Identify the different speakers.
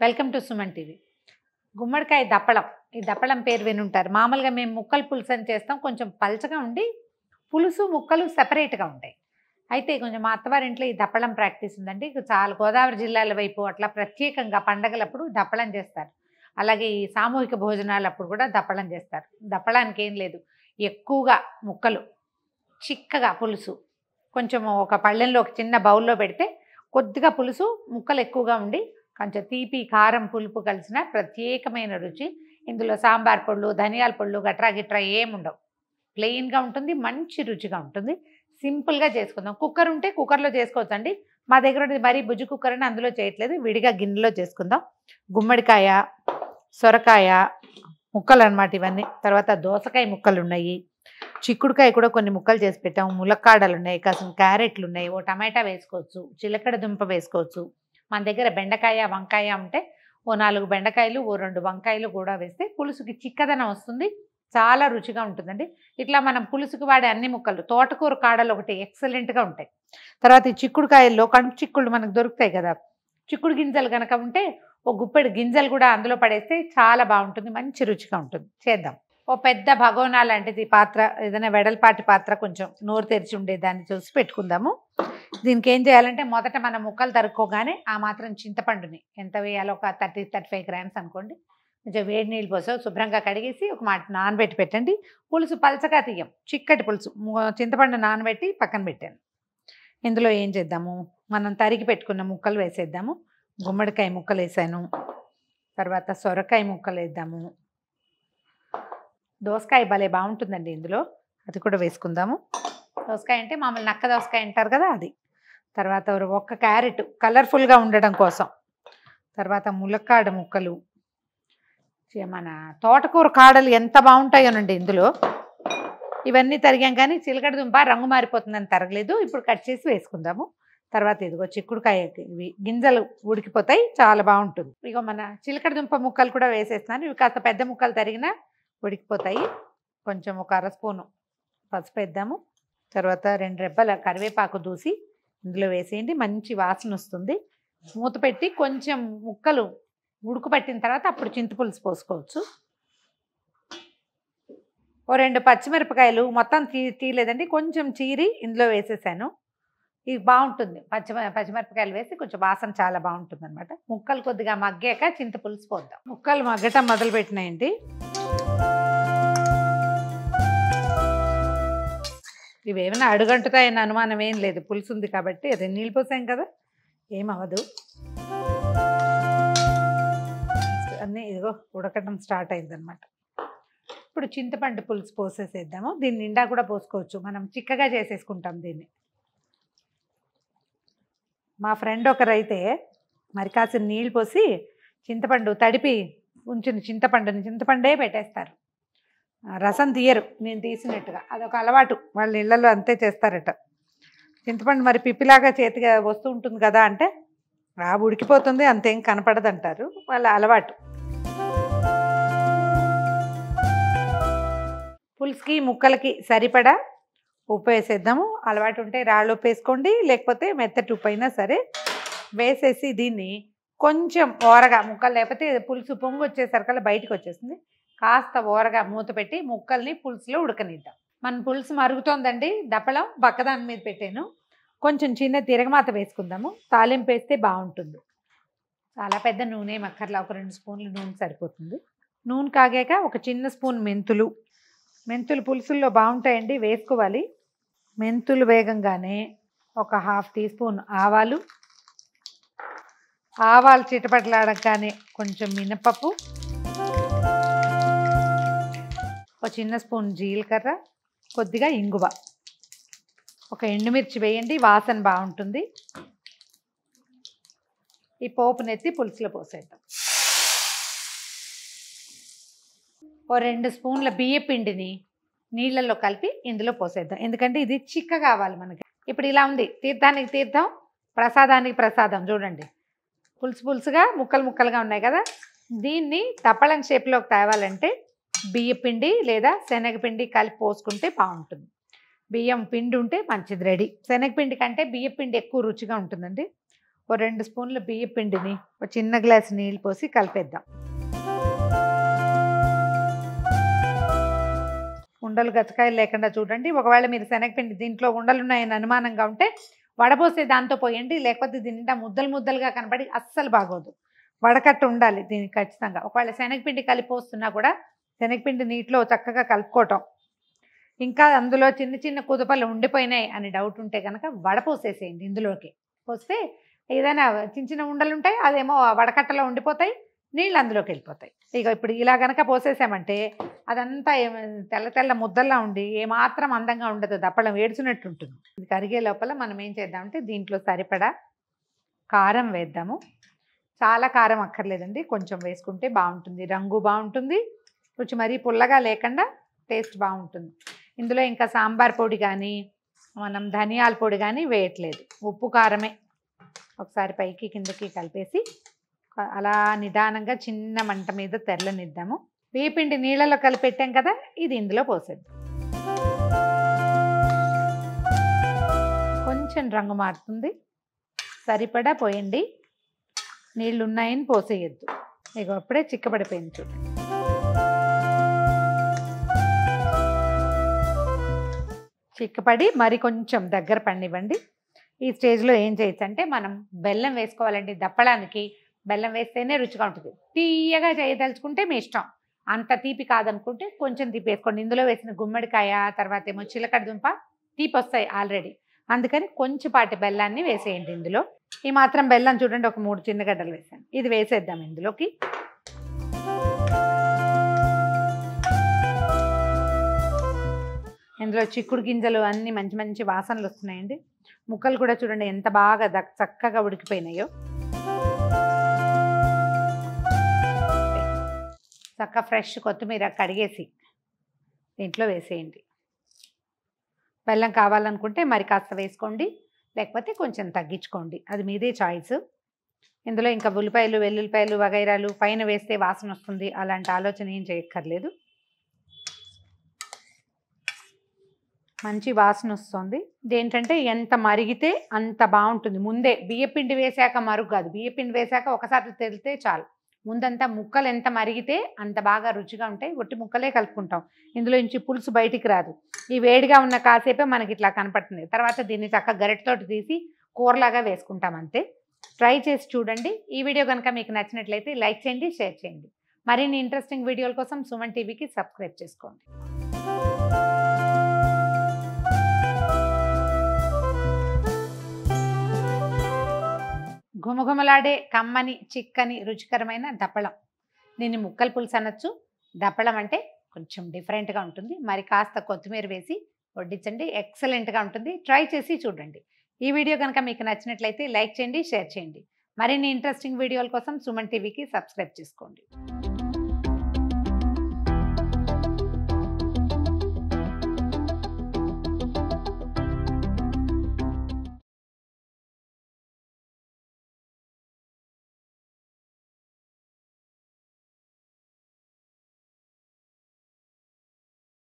Speaker 1: Welcome to Suman TV. గుమ్మడికాయ దప్పలం. ఈ దప్పలం పేరు వినుంటారు. మామూలుగా మేము ముక్కలు పులుసు అని చేస్తాం. కొంచెం పల్చగా ఉండి పులుసు ముక్కలు సెపరేట్గా ఉంటాయి. అయితే కొంచెం మా అత్తవారింట్లో ఈ దప్పలం ప్రాక్టీస్ ఉందండి. చాలా గోదావరి జిల్లాల వైపు అట్లా ప్రత్యేకంగా పండగలప్పుడు దప్పలం చేస్తారు. అలాగే ఈ సామూహిక భోజనాలప్పుడు కూడా దప్పలం చేస్తారు. దప్పలానికి ఏం లేదు, ఎక్కువగా ముక్కలు, చిక్కగా పులుసు, కొంచెం ఒక పళ్ళెంలో ఒక చిన్న బౌల్లో పెడితే కొద్దిగా పులుసు ముక్కలు ఎక్కువగా ఉండి కొంచెం తీపి కారం పులుపు కలిసిన ప్రత్యేకమైన రుచి. ఇందులో సాంబార్ పొళ్ళు, ధనియాల పొళ్ళు గట్రా గిట్రా ఏముండవు. ప్లెయిన్గా ఉంటుంది, మంచి రుచిగా ఉంటుంది. సింపుల్గా చేసుకుందాం. కుక్కర్ ఉంటే కుక్కర్లో చేసుకోవచ్చండి. మా దగ్గర మరీ బుజ్జి కుక్కర్ అని అందులో చేయట్లేదు, విడిగా గిన్నెలో చేసుకుందాం. గుమ్మడికాయ, సొరకాయ ముక్కలు అన్నమాట ఇవన్నీ. తర్వాత దోసకాయ ముక్కలు ఉన్నాయి, చిక్కుడుకాయ కూడా కొన్ని ముక్కలు చేసి పెట్టాము, ములక్కాడలు ఉన్నాయి, కాసిన క్యారెట్లు ఉన్నాయి, ఓ టమాటా వేసుకోవచ్చు, చిలకడ దుంప వేసుకోవచ్చు. మన దగ్గర బెండకాయ వంకాయ ఉంటే ఓ 4 బెండకాయలు ఓ 2 వంకాయలు కూడా వేస్తే పులుసుకి చిక్కదనం వస్తుంది, చాలా రుచిగా ఉంటుందండి. ఇట్లా మనం పులుసుకి వాడే అన్ని ముక్కలు, తోటకూర కాడలు ఒకటి ఎక్సలెంట్గా ఉంటాయి. తర్వాత ఈ చిక్కుడుకాయల్లో కంటి చిక్కుళ్ళు మనకు దొరుకుతాయి కదా, చిక్కుడు గింజలు కనుక ఉంటే ఓ గుప్పెడు గింజలు కూడా అందులో పడేస్తే చాలా బాగుంటుంది, మంచి రుచిగా ఉంటుంది. చేద్దాం. ఓ పెద్ద భగోనా లాంటిది పాత్ర, ఏదైనా వెడల్పాటి పాత్ర, కొంచెం నోరు తెరిచి ఉండేదాన్ని చూసి పెట్టుకుందాము. దీనికి ఏం చేయాలంటే మొదట మనం ముక్కలు తరుక్కోగానే ఆ మాత్రం చింతపండుని ఎంత వేయాలో ఒక 30-35 గ్రామ్స్ అనుకోండి. కొంచెం వేడి నీళ్ళు పోసో శుభ్రంగా కడిగేసి ఒక మాట నానబెట్టి పెట్టండి. పులుసు పలచగా తీయం, చిక్కటి పులుసు. చింతపండు నానబెట్టి పక్కన పెట్టాను. ఇందులో ఏం చేద్దాము, మనం తరిగి పెట్టుకున్న ముక్కలు వేసేద్దాము. గుమ్మడికాయ ముక్కలు వేసాను, తర్వాత సొరకాయ ముక్కలు వేద్దాము. దోసకాయ భలే బాగుంటుందండి ఇందులో, అది కూడా వేసుకుందాము. దోసకాయ అంటే మామూలు నక్క దోసకాయ అంటారు కదా, అది. తర్వాత ఒక్క క్యారెట్ కలర్ఫుల్గా ఉండడం కోసం. తర్వాత ములక్కాడ ముక్కలు, మన తోటకూర కాడలు ఎంత బాగుంటాయోనండి ఇందులో. ఇవన్నీ తరిగాం, కానీ చిలకడ దుంప రంగు మారిపోతుందని తరగలేదు, ఇప్పుడు కట్ చేసి వేసుకుందాము. తర్వాత ఇదిగో చిక్కుడుకాయ, ఇవి గింజలు ఉడికిపోతాయి, చాలా బాగుంటుంది. ఇగో మన చిలకడ దుంప ముక్కలు కూడా వేసేస్తున్నాను. ఇవి కాస్త పెద్ద ముక్కలు తరిగినా ఉడికిపోతాయి. కొంచెం ఒక 1/2 స్పూను పసుపు వేద్దాము. తర్వాత 2 రెబ్బల కరివేపాకు దూసి ఇందులో వేసేయండి, మంచి వాసన వస్తుంది. మూత పెట్టి కొంచెం ముక్కలు ఉడుకుపట్టిన తర్వాత అప్పుడు చింతపులుసు పోసుకోవచ్చు. ఓ 2 పచ్చిమిరపకాయలు మొత్తం తీయలేదండి, కొంచెం చీరి ఇందులో వేసేసాను. ఇది బాగుంటుంది, పచ్చిమిరపకాయలు వేసి కొంచెం వాసన చాలా బాగుంటుంది అనమాట. ముక్కలు కొద్దిగా మగ్గాక చింతపులుసు పోద్దాం. ముక్కలు మగ్గటం మొదలు పెట్టినాయండి. ఇవి ఏమైనా అడుగంటుతాయని అనుమానం ఏం లేదు, పులుసు ఉంది కాబట్టి. అదే నీళ్ళు పోసాం కదా, ఏమవ్వదు. అన్నీ ఇదిగో ఉడకటం స్టార్ట్ అయిందనమాట. ఇప్పుడు చింతపండు పులుసు పోసేసేద్దాము. దీన్ని నిండా కూడా పోసుకోవచ్చు, మనం చిక్కగా చేసేసుకుంటాం దీన్ని. మా ఫ్రెండ్ ఒకరైతే మరి కాసిన నీళ్ళు పోసి చింతపండు తడిపి ఉంచిన చింతపండే పెట్టేస్తారు, రసం తీయరు. నేను తీసినట్టుగా అదొక అలవాటు, వాళ్ళ ఇళ్లలో అంతే చేస్తారట. చింతపండు మరి పిప్పిలాగా చేతిగా వస్తూ ఉంటుంది కదా అంటే ఉడికిపోతుంది, అంతేం కనపడదు అంటారు, వాళ్ళ అలవాటు. పులుసుకి ముక్కలకి సరిపడా ఉప్పు వేసేద్దాము. అలవాటు ఉంటే రాళ్ళు ఉప్పు వేసుకోండి, లేకపోతే మెత్తటి ఉప్పు అయినా సరే వేసేసి దీన్ని కొంచెం ఓరగా, ముక్కలు లేకపోతే పులుసు పొంగు వచ్చేసరికల్లా బయటకు వచ్చేస్తుంది, కాస్త ఓరగా మూత పెట్టి ముక్కల్ని పులుసులో ఉడకనిద్దాం. మన పులుసు మరుగుతోందండి. దప్పలం పక్కదాని మీద పెట్టాను. కొంచెం చిన్న తిరగమాత వేసుకుందాము, తాలింపు వేస్తే బాగుంటుంది. చాలా పెద్ద నూనె మక్కర్లా, ఒక 2 స్పూన్లు నూనె సరిపోతుంది. నూనె కాగాక ఒక చిన్న స్పూన్ మెంతులు పులుసుల్లో బాగుంటాయండి, వేసుకోవాలి. మెంతులు వేగంగానే ఒక 1/2 టీ స్పూన్ ఆవాలు చిటపటలాడగానే కొంచెం మినపప్పు, ఒక చిన్న స్పూన్ జీలకర్ర, కొద్దిగా ఇంగువ, ఒక ఎండుమిర్చి వేయండి, వాసన బాగుంటుంది. ఈ పోపునెత్తి పులుసులో పోసేద్దాం. ఓ 2 స్పూన్ల బియ్య పిండిని నీళ్ళల్లో కలిపి ఇందులో పోసేద్దాం, ఎందుకంటే ఇది చిక్క కావాలి మనకి. ఇప్పుడు ఇలా ఉంది, తీర్థానికి తీర్థం, ప్రసాదానికి ప్రసాదం. చూడండి, పులుసుగా ముక్కలుగా ఉన్నాయి కదా. దీన్ని దప్పలం షేప్లోకి తేవాలంటే బియ్యపిండి లేదా శనగపిండి కలిపి పోసుకుంటే బాగుంటుంది. బియ్యం పిండి ఉంటే మంచిది రెడీ. శనగపిండి కంటే బియ్యపిండి ఎక్కువ రుచిగా ఉంటుందండి. ఓ 2 స్పూన్ల బియ్యపిండిని ఒక చిన్న గ్లాసు నీళ్ళు పోసి కలిపేద్దాం. ఉండలు గచ్చకాయలు లేకుండా చూడండి. ఒకవేళ మీరు శనగపిండి దీంట్లో ఉండలు ఉన్నాయని అనుమానంగా ఉంటే వడపోసే దాంతో పోయండి. లేకపోతే దీనిండా ముద్దలు ముద్దలుగా కనబడి అస్సలు బాగోదు. వడకట్టు ఉండాలి దీనికి ఖచ్చితంగా. ఒకవేళ శనగపిండి కలిపి పోస్తున్నా కూడా శనగపిండి నీటిలో చక్కగా కలుపుకోవటం. ఇంకా అందులో చిన్న చిన్న కుదుపలు ఉండిపోయినాయి అని డౌట్ ఉంటే కనుక వడపోసేసేయండి. ఇందులోకి పోస్తే ఏదైనా చిన్న చిన్న ఉండలు ఉంటాయి, అదేమో వడకట్టలో ఉండిపోతాయి, నీళ్ళు అందులోకి వెళ్ళిపోతాయి. ఇక ఇప్పుడు ఇలా కనుక పోసేసామంటే అదంతా తెల్ల తెల్ల ముద్దల్లా ఉండి ఏమాత్రం అందంగా ఉండదు, దప్పడం ఏడ్చినట్టు ఉంటుంది. ఇది కరిగే లోపల మనం ఏం చేద్దామంటే దీంట్లో సరిపడా కారం వేద్దాము. చాలా కారం అక్కర్లేదండి, కొంచెం వేసుకుంటే బాగుంటుంది. రంగు బాగుంటుంది, రుచి మరీ పుల్లగా లేకుండా టేస్ట్ బాగుంటుంది. ఇందులో ఇంకా సాంబార్ పొడి కానీ మనం ధనియాల పొడి కానీ వేయట్లేదు, ఉప్పు కారమే. ఒకసారి పైకి కిందకి కలిపేసి అలా నిదానంగా చిన్న మంట మీద తెరలనిద్దాము. బియ్యపిండి నీళ్ళలో కలిపెట్టాం కదా, ఇది ఇందులో పోసేద్దాం. కొంచెం రంగు మారుతుంది, సరిపడా పోయండి. నీళ్ళు ఉన్నాయని పోసేయద్దు. ఇక అప్పుడే చిక్కబడిపోయింది చూడండి. చిక్కపడి మరి కొంచెం దగ్గర పడినివ్వండి. ఈ స్టేజ్లో ఏం చేయొచ్చు అంటే మనం బెల్లం వేసుకోవాలండి. దప్పడానికి బెల్లం వేస్తేనే రుచిగా ఉంటుంది. తీయగా చేయదలుచుకుంటే మీ ఇష్టం, అంత తీపి కాదనుకుంటే కొంచెం తీపి వేసుకోండి. ఇందులో వేసిన గుమ్మడికాయ తర్వాత ఏమో చిలకడ దుంప తీపి వస్తాయి ఆల్రెడీ, అందుకని కొంచెంపాటి బెల్లాన్ని వేసేయండి. ఇందులో ఈ మాత్రం బెల్లం చూడండి, ఒక 3 చిన్న గడ్డలు వేసాను. ఇది వేసేద్దాం ఇందులోకి. ఇందులో చిక్కుడు గింజలు అన్నీ మంచి మంచి వాసనలు వస్తున్నాయండి. ముక్కలు కూడా చూడండి ఎంత బాగా చక్కగా ఉడికిపోయినాయో. చక్క ఫ్రెష్ కొత్తిమీర కడిగేసి దీంట్లో వేసేయండి. బెల్లం కావాలనుకుంటే మరి కాస్త వేసుకోండి, లేకపోతే కొంచెం తగ్గించుకోండి, అది మీదే చాయిస్. ఇందులో ఇంకా ఉల్లిపాయలు వెల్లుల్లిపాయలు వగైరాలు పైన వేస్తే వాసన వస్తుంది, అలాంటి ఆలోచన ఏం చేయక్కర్లేదు. మంచి వాసన వస్తుంది. ఇదేంటంటే ఎంత మరిగితే అంత బాగుంటుంది. ముందే బియ్యపిండి వేసాక మరుగు కాదు, బియ్యపిండి వేసాక ఒకసారి తెలితే చాలు. ముందంతా ముక్కలు ఎంత మరిగితే అంత బాగా రుచిగా ఉంటాయి. ఒట్టి ముక్కలే కలుపుకుంటాం, ఇందులో నుంచి పులుసు బయటికి రాదు. ఈ వేడిగా ఉన్న కాసేపే మనకి ఇట్లా కనపడుతుంది. తర్వాత దీన్ని చక్కగా గరిటెతోటి తీసి కూరలాగా వేసుకుంటాం అంతే. ట్రై చేసి చూడండి. ఈ వీడియో కనుక మీకు నచ్చినట్లయితే లైక్ చేయండి, షేర్ చేయండి. మరిన్ని ఇంట్రెస్టింగ్ వీడియోల కోసం సుమన్ టీవీకి సబ్స్క్రైబ్ చేసుకోండి. ఘుమఘుమలాడే కమ్మని చిక్కని రుచికరమైన దప్పలం. దీన్ని ముక్కల పులుసు అనొచ్చు. దప్పలం అంటే కొంచెం డిఫరెంట్గా ఉంటుంది. మరి కాస్త కొత్తిమీర వేసి వడ్డించండి, ఎక్సలెంట్గా ఉంటుంది. ట్రై చేసి చూడండి. ఈ వీడియో కనుక మీకు నచ్చినట్లయితే లైక్ చేయండి, షేర్ చేయండి. మరిన్ని ఇంట్రెస్టింగ్ వీడియోల కోసం సుమన్ టీవీకి సబ్స్క్రైబ్ చేసుకోండి.